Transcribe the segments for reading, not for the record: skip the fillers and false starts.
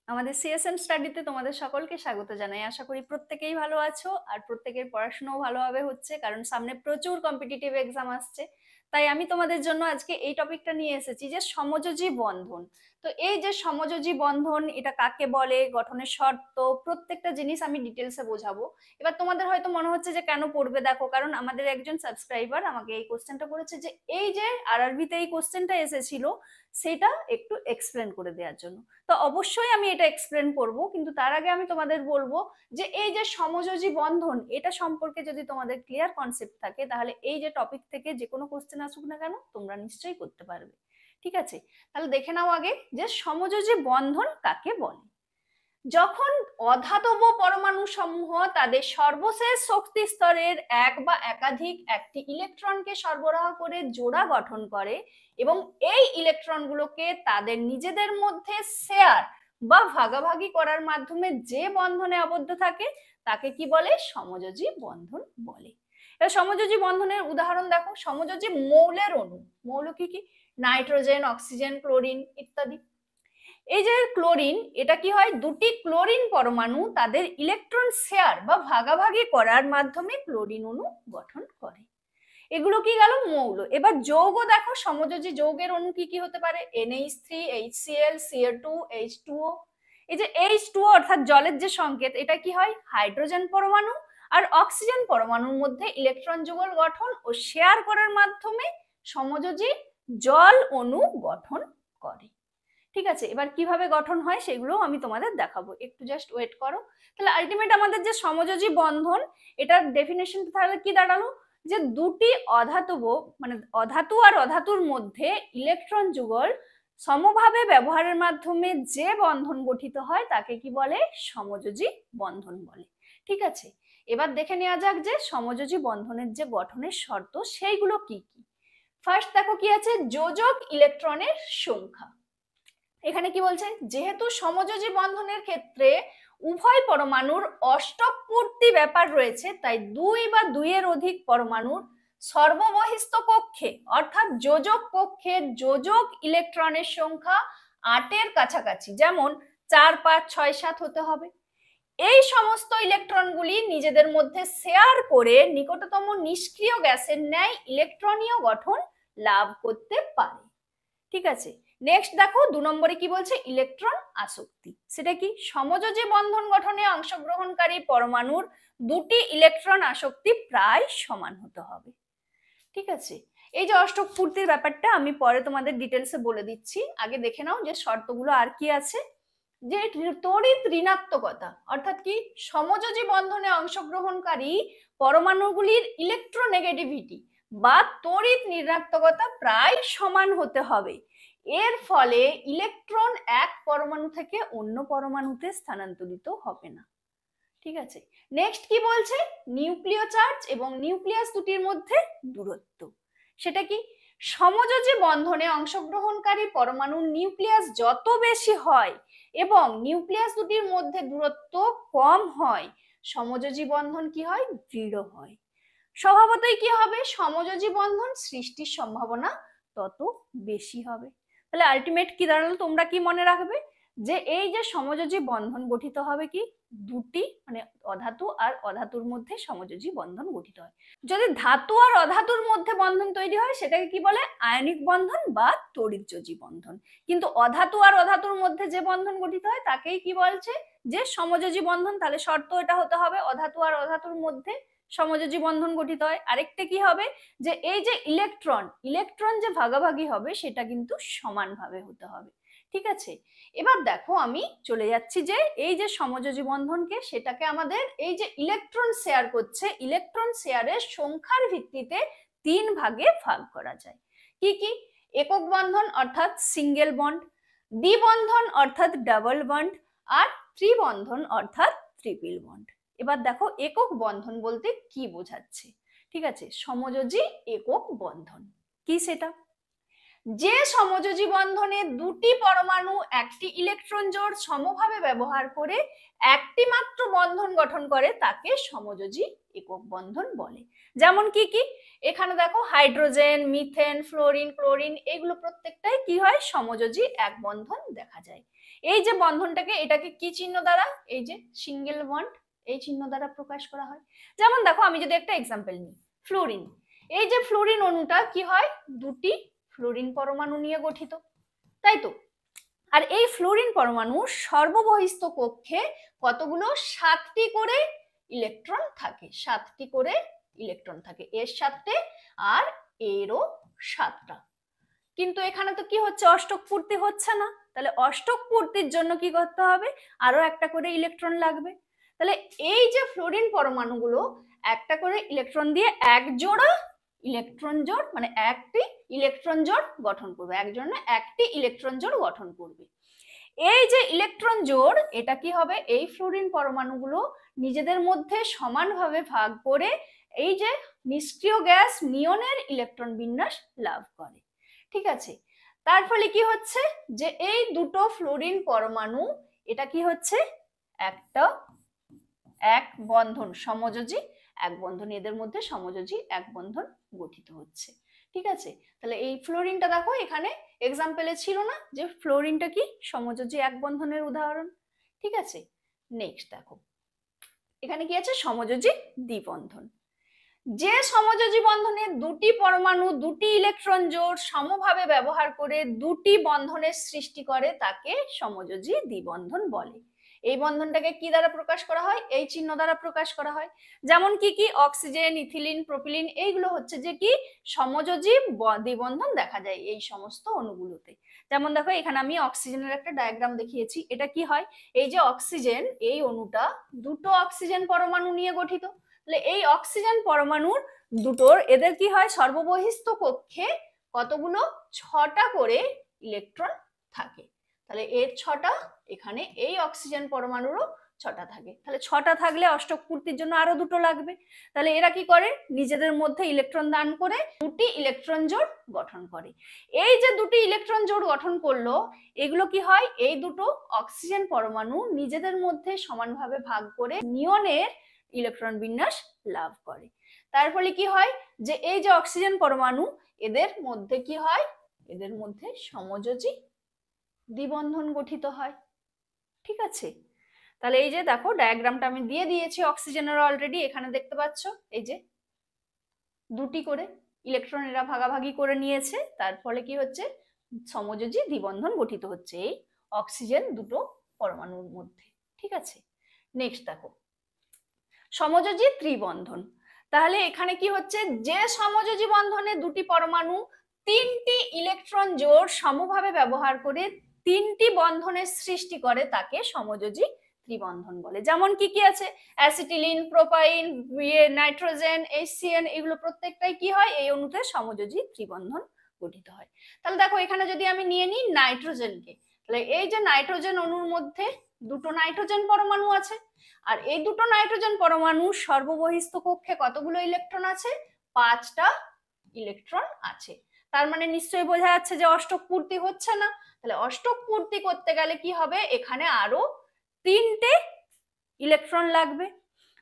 আমাদের সিএসএম স্টাডিতে তোমাদের সকলকে স্বাগত জানাই। আশা করি প্রত্যেকেই ভালো আছো আর প্রত্যেকের পড়াশোনাও ভালোভাবে হচ্ছে, কারণ সামনে প্রচুর কম্পিটিটিভ এক্সাম আসছে। তাই আমি তোমাদের জন্য আজকে এই টপিকটা নিয়ে এসেছি যে সমযোজী বন্ধন। তো এই যে সমযোজী বন্ধন, এটা কাকে বলে, গঠনের শর্ত, প্রত্যেকটা জিনিস আমি ডিটেলসে বোঝাবো। এবার তোমাদের হয়তো মনে হচ্ছে যে কেন পড়বে, দেখো কারণ আমাদের একজন সাবস্ক্রাইবার আমাকে এই কোশ্চেনটা করেছে যে এই যে আরআরবিতে এই কোশ্চেনটা এসেছিল সেটা একটু এক্সপ্লেন করে দেওয়ার জন্য। তো অবশ্যই আমি এটা এক্সপ্লেন করব, কিন্তু তার আগে আমি তোমাদের বলবো যে এই যে সমযোজী বন্ধন, এটা সম্পর্কে যদি তোমাদের ক্লিয়ার কনসেপ্ট থাকে তাহলে এই যে টপিক থেকে যে কোনো কোশ্চেন আসুক না কেন তোমরা নিশ্চয়ই করতে পারবে। ঠিক আছে, তাহলে দেখে নাও আগে যে সমযোজী বন্ধন কাকে বলে। যখন অধাতব পরমাণু সমূহ তাদের সর্বশেষ শক্তি স্তরের এক বা একাধিক একটি ইলেকট্রনকে সরবরাহ করে জোড়া গঠন করে এবং এই ইলেকট্রনগুলোকে তাদের নিজেদের মধ্যে শেয়ার বা ভাগাভাগি করার মাধ্যমে যে বন্ধনে আবদ্ধ থাকে তাকে কি বলে, সমযোজী বন্ধন বলে। এবার সমযোজী বন্ধনের উদাহরণ দেখো, সমযোজী মৌলের অণু, মৌল কি কি, নাইট্রোজেন, অক্সিজেন, ক্লোরিন ইত্যাদি। এই যে ক্লোরিন, এটা কি হয়, দুটি ক্লোরিন পরমাণু তাদের ইলেকট্রন শেয়ার বা ভাগাভাগি করার মাধ্যমে ক্লোরিন অণু গঠন করে। এগুলো কি গেল মৌল। এবার যৌগ দেখো, সমযোজী যৌগের অণু কি কি হতে পারে, NH3, HCl, Cl2, H2O। এই যে H2O অর্থাৎ জলের যে সংকেত, এটা কি হয়, হাইড্রোজেন পরমাণু আর অক্সিজেন পরমাণুর মধ্যে ইলেকট্রন যুগল গঠন ও শেয়ার করার মাধ্যমে সমযোজী জল অণু গঠন করে। ঠিক আছে, এবার কিভাবে গঠন হয় সেগুলো আমি তোমাদের দেখাবো, একটু জাস্ট ওয়েট করো। তাহলে আলটিমেট আমাদের যে সমযোজী বন্ধন, এটার ডেফিনেশন তাহলে কি দাঁড়ালো, যে দুটি অধাতব মানে অধাতু আর অধাতুর মধ্যে ইলেকট্রন যুগল সমভাবে ব্যবহারের মাধ্যমে যে বন্ধন গঠিত হয় তাকে কি বলে, সমযোজী বন্ধন বলে। ঠিক আছে, এবার দেখে নেওয়া যাক যে সমযোজী বন্ধনের যে গঠনের শর্ত সেইগুলো কি কি। ফার্স্ট দেখো কি আছে, যোজক ইলেকট্রনের সংখ্যা। এখানে কি বলছে, যেহেতু সমযোজী বন্ধনের ক্ষেত্রে উভয় পরমাণুর অষ্টক পূর্তি ব্যাপার রয়েছে, তাই দুই বা দুইয়ের অধিক পরমাণুর সর্ববহিস্থ কক্ষে অর্থাৎ যোজক কক্ষে যোজক ইলেকট্রনের সংখ্যা 8-এর কাছাকাছি, যেমন 4, 5, 6, 7 হতে হবে। এই সমস্ত ইলেকট্রনগুলি নিজেদের মধ্যে শেয়ার করে নিকটতম নিষ্ক্রিয় গ্যাসের ন্যায় ইলেকট্রনীয় গঠন লাভ করতে পারে। ঠিক আছে, নেক্সট দেখো 2 নম্বরে কি বলছে, ইলেকট্রন আসক্তি। সেটা কি, সমযোজী বন্ধন গঠনে অংশগ্রহণকারী পরমাণুর দুটি ইলেকট্রন আসক্তি প্রায় সমান হতে হবে। ঠিক আছে, এই যে অষ্টক পূর্তির ব্যাপারটা আমি পরে তোমাদের ডিটেলসে বলে দিচ্ছি, আগে দেখে নাও যে শর্তগুলো আর কি আছে। যে তড়িৎ ঋণাত্মকতা অর্থাৎ কি, সমযোজী বন্ধনে অংশগ্রহণকারী পরমাণুগুলির ইলেকট্রোনেগেটিভিটি বা তড়িৎ ঋণাত্মকতা প্রায় সমান হতে হবে। এর ফলে ইলেকট্রন এক পরমাণু থেকে অন্য পরমাণুতে স্থানান্তরিত হবে না। ঠিক আছে, নেক্সট কি বলছে, নিউক্লিয় চার্জ এবং নিউক্লিয়াস দুটির মধ্যে দূরত্ব। সেটা কি, সমযোজী বন্ধনে অংশগ্রহণকারী পরমাণুর নিউক্লিয়াস যত বেশি হয় এবং নিউক্লিয়াস দুটির মধ্যে দূরত্ব কম হয়, সমযোজী বন্ধন কি হয়, দৃঢ় হয়। স্বভাবতই কি হবে, সমযোজী বন্ধন সৃষ্টির সম্ভাবনা তত বেশি হবে। তাহলে আলটিমেট কি দাঁড়ালো, তোমরা কি মনে রাখবে, যে এই যে সমযোজী বন্ধন গঠিত হবে কি, দুটি মানে অধাতু আর অধাতুর মধ্যে সমযোজী বন্ধন গঠিত হয়। যদি ধাতু আর অধাতুর মধ্যে বন্ধন তৈরি হয় সেটাকে কি বলে, আয়নিক বন্ধন বা তড়িৎযোজী বন্ধন। কিন্তু অধাতু আর অধাতুর মধ্যে যে বন্ধন গঠিত হয় তাকেই কি বলছে, যে সমযোজী বন্ধন। তাহলে শর্ত এটা হতে হবে, অধাতু আর অধাতুর মধ্যে সমযোজী বন্ধন গঠিত হয়। আরেকটা কি হবে, যে এই যে ইলেকট্রন ইলেকট্রন যে ভাগাভাগি হবে সেটা কিন্তু সমানভাবে হতে হবে। ঠিক আছে, এবার দেখো আমি চলে যাচ্ছি যে এই যে সমযোজী বন্ধনকে, সেটাকে আমাদের এই যে ইলেকট্রন শেয়ার করছে, ইলেকট্রন শেয়ারের সংখ্যার ভিত্তিতে 3 ভাগে ভাগ করা যায়। কি কি, একক বন্ধন অর্থাৎ সিঙ্গেল বন্ড, দ্বিবন্ধন অর্থাৎ ডাবল বন্ড, আর ত্রিবন্ধন অর্থাৎ ট্রিপল বন্ড। এবার দেখো একক বন্ধন বলতে কি বোঝাচ্ছে। ঠিক আছে, সমযোজী একক বন্ধন কি, সেটা যে সমযোজী বন্ধনে দুটি পরমাণু একটি ইলেকট্রন জোড় সমভাবে ব্যবহার করে একটি মাত্র বন্ধন গঠন করে তাকে সমযোজী একক বন্ধন বলে। যেমন কি কি, এখানে দেখো হাইড্রোজেন, মিথেন, ফ্লোরিন, ক্লোরিন, এগুলো প্রত্যেকটাই কি হয়, সমযোজী এক বন্ধন দেখা যায়। এই যে বন্ধনটাকে, এটাকে কি চিহ্ন দ্বারা, এই যে সিঙ্গেল বন্ড, এই চিহ্ন দ্বারা প্রকাশ করা হয়। যেমন দেখো আমি যদি একটা এক্সাম্পল নিই, ফ্লোরিন, এই যে ফ্লোরিন অণুটা কি হয়, দুটি ফ্লোরিন পরমাণু নিয়ে গঠিত, তাই তো। আর এই ফ্লোরিন পরমাণু সর্ববহিস্থ কক্ষে কতগুলো, 7টি করে ইলেকট্রন থাকে, 7টি করে ইলেকট্রন থাকে, এর 7টে আর এরও 7টা। কিন্তু এখানে তো কি হচ্ছে, অষ্টক পূর্তি হচ্ছে না, তাহলে অষ্টক পূর্তির জন্য কি করতে হবে, আরো একটা করে ইলেকট্রন লাগবে। তাহলে এই যে ফ্লোরিন পরমাণুগুলো একটা করে ইলেকট্রন দিয়ে এক জোড়া ইলেকট্রন জোড়, মানে একটি ইলেকট্রন জোড় গঠন করবে, একজনে একটি ইলেকট্রন জোড় গঠন করবে। এই যে ইলেকট্রন জোড়, এটা কি হবে, এই ফ্লোরিন পরমাণুগুলো নিজেদের মধ্যে সমানভাবে ভাগ করে এই যে নিষ্ক্রিয় গ্যাস নিয়নের ইলেকট্রন বিন্যাস লাভ করে। ঠিক আছে, তার ফলে কি হচ্ছে, যে এই দুটো ফ্লোরিন পরমাণু, এটা কি হচ্ছে, একটা এক বন্ধন, সমযোজী এক বন্ধন, এদের মধ্যে সমযোজী এক বন্ধন গঠিত হচ্ছে। ঠিক আছে, তাহলে এই ফ্লোরিনটা দেখো এখানে এক্সাম্পলে ছিল না, যে ফ্লোরিনটা কি সমযোজী এক বন্ধনের উদাহরণ। ঠিক আছে, নেক্সট দেখো এখানে কি আছে, সমযোজী দ্বিবন্ধন। যে সমযোজী বন্ধনে দুটি পরমাণু দুটি ইলেকট্রন জোড় সমভাবে ব্যবহার করে দুটি বন্ধনের সৃষ্টি করে তাকে সমযোজী দ্বিবন্ধন বলে। এই বন্ধনটাকে কি দ্বারা প্রকাশ করা হয়, এই চিহ্ন দ্বারা প্রকাশ করা হয়। যেমন কি কি, অক্সিজেন, ইথিলিন, প্রোপিলিন, এইগুলো হচ্ছে যে কি সমযোজী দ্বিবন্ধন দেখা যায় এই সমস্ত অণুগুলোতে। যেমন দেখো এখানে আমি অক্সিজেনের একটা ডায়াগ্রাম দেখিয়েছি, এটা কি হয়, এই যে অক্সিজেন, এই অণুটা দুটো অক্সিজেন পরমাণু নিয়ে গঠিত। তাহলে এই অক্সিজেন পরমাণুর দুটোর, এদের কি হয়, সর্ববহিস্থ কক্ষে কতগুলো, 6টা করে ইলেকট্রন থাকে। তাহলে এর 6টা, এখানে এই অক্সিজেন পরমাণুরও 6টা থাকে। তাহলে 6টা থাকলে অষ্টক পূর্তির জন্য আরো দুটো লাগবে। তাহলে এরা কি করে, নিজেদের মধ্যে ইলেকট্রন দান করে দুটি ইলেকট্রন জোড় গঠন করে। এই যে দুটি ইলেকট্রন জোড় গঠন করলো, এগুলো কি হয়, এই দুটো অক্সিজেন পরমাণু নিজেদের মধ্যে সমানভাবে ভাগ করে নিয়নের ইলেকট্রন বিন্যাস লাভ করে। তার ফলে কি হয়, যে এই যে অক্সিজেন পরমাণু, এদের মধ্যে কি হয়, এদের মধ্যে সমযোজী দ্বিবন্ধন গঠিত হয়। ঠিক আছে, তাহলে এই যে দেখো ডায়াগ্রামটা আমি দিয়ে দিয়েছি অক্সিজেনের অলরেডি, এখানে দেখতে পাচ্ছ এই যে দুটি করে ইলেকট্রন এরা ভাগাভাগি করে নিয়েছে, তার ফলে কি হচ্ছে, সমযোজী দ্বিবন্ধন গঠিত হচ্ছে এই অক্সিজেন দুটো পরমাণুর মধ্যে। ঠিক আছে, নেক্সট দেখো সমযোজী ত্রিবন্ধন। তাহলে এখানে কি হচ্ছে, যে সমযোজী বন্ধনে দুটি পরমাণু 3টি ইলেকট্রন জোড় সমভাবে ব্যবহার করে 3টি বন্ধনের সৃষ্টি করে তাকে সমযোজী ত্রিবন্ধন বলে। যেমন কি কি আছে, অ্যাসিটিলিন, প্রোপাইন, নাইট্রোজেন, HCN, এগুলো প্রত্যেকটাই কি হয়, এই অণুতে সমযোজী ত্রিবন্ধন গঠিত হয়। তাহলে দেখো এখানে যদি আমি নিয়ে নিই নাইট্রোজেনকে, তাহলে এই যে নাইট্রোজেন অণুর মধ্যে দুটো নাইট্রোজেন পরমাণু আছে, আর এই দুটো নাইট্রোজেন পরমাণু সর্ববহিস্থ কক্ষে কতগুলো ইলেকট্রন আছে, 5টা ইলেকট্রন আছে। তার মানে নিশ্চয়ই বোঝা যাচ্ছে যে অষ্টক পূর্তি হচ্ছে না। তাহলে অষ্টক পূর্তি করতে গেলে কি হবে, এখানে আরো 3টে ইলেকট্রন লাগবে।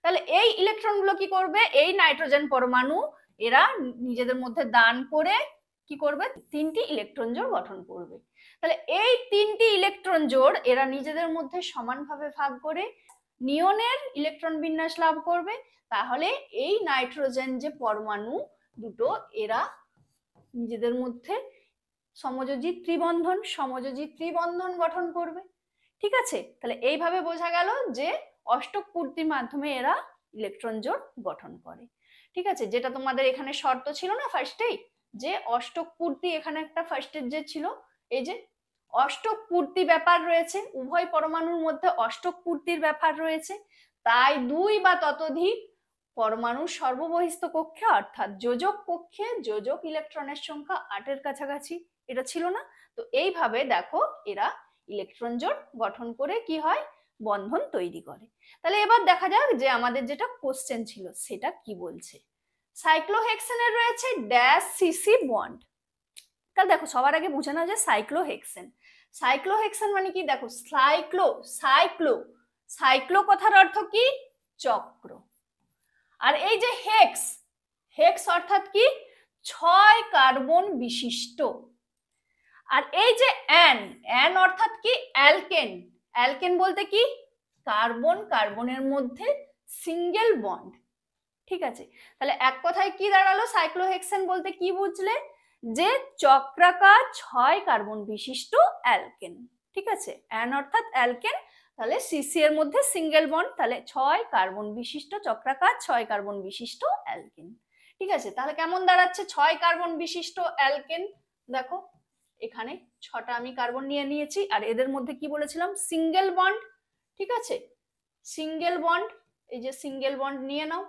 তাহলে এই ইলেকট্রনগুলো কি করবে, এই নাইট্রোজেন পরমাণু এরা নিজেদের মধ্যে দান করে কি করবে, 3টি ইলেকট্রন জোড় গঠন করবে। তাহলে এই 3টি ইলেকট্রন জোড় এরা নিজেদের মধ্যে সমানভাবে ভাগ করে নিয়নের ইলেকট্রন বিন্যাস লাভ করবে। তাহলে এই নাইট্রোজেন যে পরমাণু দুটো, এরা নিজেদের মধ্যে সমযোজী ত্রিবন্ধন গঠন করবে। ঠিক আছে, তাহলে এইভাবে বোঝা গেল যে অষ্টক পূর্তির মাধ্যমে এরা ইলেকট্রন জোড় গঠন করে। ঠিক আছে, যেটা তোমাদের এখানে শর্ত ছিল না ফার্স্টেই, যে অষ্টক পূর্তি, এখানে একটা ফার্স্টের যে ছিল, এই যে অষ্টক পূর্তি ব্যাপার রয়েছে, উভয় পরমাণুর মধ্যে অষ্টক পূর্তির ব্যাপার রয়েছে, তাই 2 বা ততোধিক পরমাণু সর্ববহিস্থ কক্ষে অর্থাৎ যোজক কক্ষে যোজক ইলেকট্রনের সংখ্যা 8-এর কাছাকাছি, এটা ছিল না। তো এইভাবে দেখো এরা ইলেকট্রন জোড় গঠন করে কি হয়, বন্ধন তৈরি করে। তাহলে এবার দেখা যাক যে আমাদের যেটা কোশ্চেন ছিল সেটা কি বলছে। সাইক্লোহেক্সেনের রয়েছে ড্যাশ সিসি বন্ড। তাহলে দেখো সবার আগে বুঝে নাও যে সাইক্লোহেক্সেন মানে কি, দেখো সাইক্লো কথার অর্থ কি, চক্র। আর এই যে হেক্স অর্থাৎ কি, 6 কার্বন বিশিষ্ট। আর এই যে অ্যান, অ্যান অর্থাৎ কি অ্যালকেন, অ্যালকেন বলতে কি কার্বন কার্বনের মধ্যে সিঙ্গেল বন্ড। ঠিক আছে, তাহলে এক কথায় কি দাঁড়ালো, সাইক্লোহেক্সেন বলতে কি বুঝলে, যে চক্রাকার 6 কার্বন বিশিষ্ট অ্যালকেন। ঠিক আছে, অ্যান অর্থাৎ অ্যালকেন, তাহলে সিসি এর মধ্যে সিঙ্গেল বন্ড, তাহলে 6 কার্বন বিশিষ্ট চক্রাকার 6 কার্বন বিশিষ্ট অ্যালকেন। ঠিক আছে, তাহলে কেমন দাঁড়াচ্ছে 6 কার্বন বিশিষ্ট অ্যালকেন, দেখো এখানে 6টা আমি কার্বন নিয়ে নিয়েছি, আর এদের মধ্যে কি বলেছিলাম সিঙ্গেল বন্ড। ঠিক আছে, সিঙ্গেল বন্ড, এই যে সিঙ্গেল বন্ড নিয়ে নাও।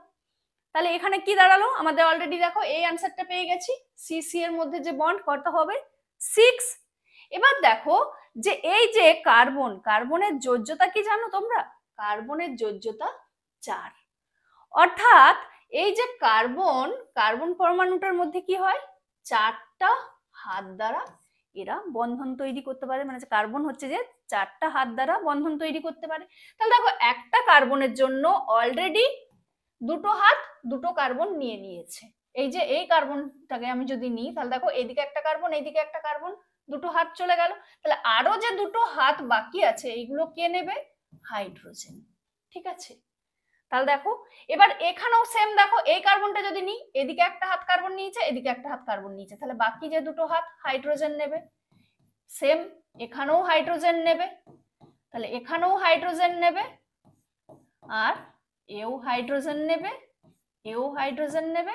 তাহলে এখানে কি দাঁড়ালো আমাদের, অলরেডি দেখো এই অ্যান্সারটা পেয়ে গেছি, সিসি এর মধ্যে যে বন্ড কত হবে 6। এবার দেখো যে এই যে কার্বন, কার্বনের যোজ্যতা কি জানো তোমরা, কার্বনের যোজ্যতা 4, অর্থাৎ এই যে কার্বন, কার্বন পরমাণুটার মধ্যে কি হয় 4টা হাত দ্বারা এরা বন্ধন তৈরি করতে পারে, মানে কার্বন হচ্ছে যে 4টা হাত দ্বারা বন্ধন তৈরি করতে পারে। তাহলে দেখো একটা কার্বনের জন্য অলরেডি 2টো হাত 2টো কার্বন নিয়ে নিয়েছে। এই যে এই কার্বনটাকে আমি যদি নিই, তাহলে দেখো এইদিকে একটা কার্বন এইদিকে একটা কার্বন, 2টো হাত চলে গেল। তাহলে আরো যে 2টো হাত বাকি আছে এইগুলো কে নেবে, হাইড্রোজেন। ঠিক আছে, তাহলে দেখো এবার এখানেও সেম, দেখো এই কার্বনটা যদি নিই, এদিকে একটা হাত কার্বন নিয়েছে এদিকে একটা হাত কার্বন নিয়েছে, তাহলে বাকি যে 2টো হাত হাইড্রোজেন নেবে। সেম এখানেও হাইড্রোজেন নেবে, তাহলে এখানেও হাইড্রোজেন নেবে, আর এও হাইড্রোজেন নেবে, এও হাইড্রোজেন নেবে,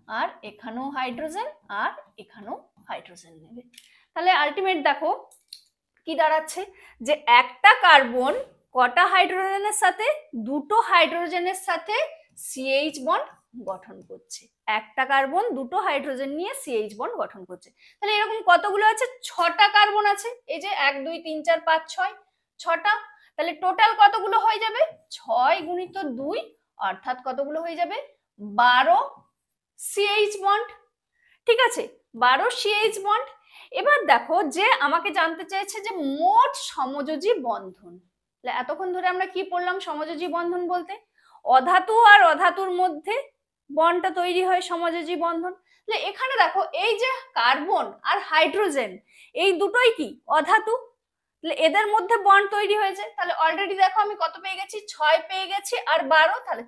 আর এখানেও হাইড্রোজেন, আর এখানেও হাইড্রোজেন নেবে। তাহলে আলটিমেট দেখো কি দাঁড়াচ্ছে, যে একটা কার্বন কটা হাইড্রোজেনের সাথে, 2টো হাইড্রোজেনের সাথে সিএইচ বন্ড গঠন করছে। একটা কার্বন 2টো হাইড্রোজেন নিয়ে সিএইচ বন্ড গঠন করছে। তাহলে এরকম কতগুলো আছে, 6টা কার্বন আছে, এই যে 1 2 3 4 5 6, 6টা। তাহলে টোটাল কতগুলো হয়ে যাবে, 6 গুণিত 2, অর্থাৎ কতগুলো হয়ে যাবে 12 সিএইচ বন্ড। ঠিক আছে, 12 সিএইচ বন্ড। এবার দেখো যে আমাকে জানতে চাইছে যে মোট সমযোজী বন্ধন। এতক্ষণ ধরে আমরা কি পড়লাম, সমযোজী বন্ধন বলতে অধাতু আর অধাতুর মধ্যে বন্ডটা তৈরি হয় সমযোজী বন্ধন। তাহলে এখানে দেখো এই যে কার্বন আর হাইড্রোজেন এই দুটোই কি অধাতু, তাহলে এদের মধ্যে বন্ড তৈরি হয়েছে। তাহলে অলরেডি দেখো আমি কত পেয়ে গেছি, 6 পেয়ে গেছি আর 12, তাহলে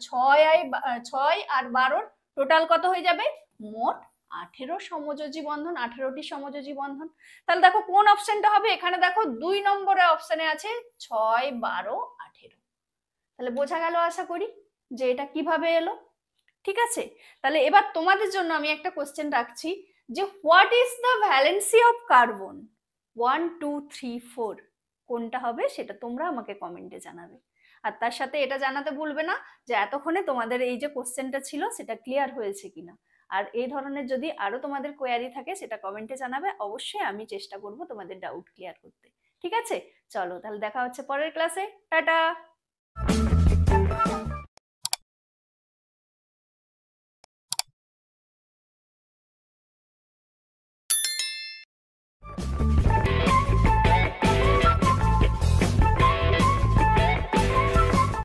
6 আর 12 টোটাল কত হয়ে যাবে, মোট 18 সমযোজী বন্ধন, 18টি সমযোজী বন্ধন। তাহলে দেখো কোন অপশনটা হবে, এখানে দেখো 2 নম্বরে অপশনে আছে 6 12 18। তাহলে বোঝা গেল আশা করি যে এটা কিভাবে এলো। ঠিক আছে, তাহলে এবার তোমাদের জন্য আমি একটা কোশ্চেন রাখছি যে what is the valency of carbon 1 2 3 4, কোনটা হবে সেটা তোমরা আমাকে কমেন্টে জানাবে। আর তার সাথে এটা জানাতে ভুলবে না যে এতক্ষণে তোমাদের এই যে কোশ্চেনটা ছিল সেটা ক্লিয়ার হয়েছে কিনা। আর এই ধরনের যদি আরো তোমাদের কোয়ারি থাকে সেটা কমেন্টে জানাবে, অবশ্যই আমি চেষ্টা করব তোমাদের ডাউট ক্লিয়ার করতে। ঠিক আছে, চলো তাহলে দেখা হচ্ছে পরের ক্লাসে, টাটা।